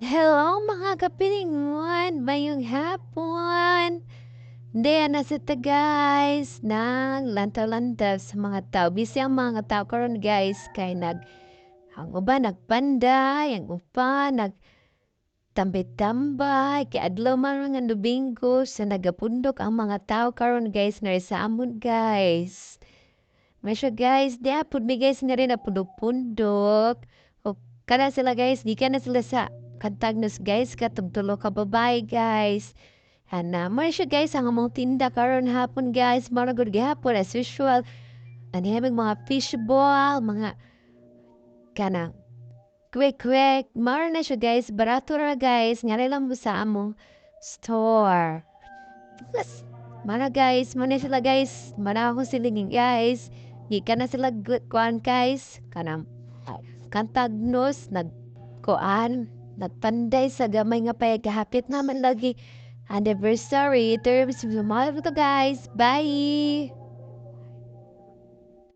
Hello mga kapilingon, mayong hapon. Diyan na sita guys, nang lantaw-lantaw sa mga tao. Busy ang mga tao karon guys, kay ang uban nagpanday, ang upa nagtambay-tambay, kay adlaw man nga Domingo sa nagapundok ang mga tao karon guys, nga sa amon guys. May siya guys, di apod mi guys nga rin na pundok-pundok. O kada sila guys, di ka na sila sa kantagnos guys, katugtulo ka babae guys. Hana, may siya guys, ang among tinda karon hapon guys, maragod gihapon as usual. Ani mga fishball, mga kanang quick, mara na siya guys, barato ra guys, nga lang mo sa among store. Plus, mana guys, mana sila guys, mana ako silingin guys. Di ka na sila good kuan guys. Kanang kantagnos, nagkuan, nagpanday sa gamay nga pay kahapit naman lagi. Anniversary, terms, to guys. Bye!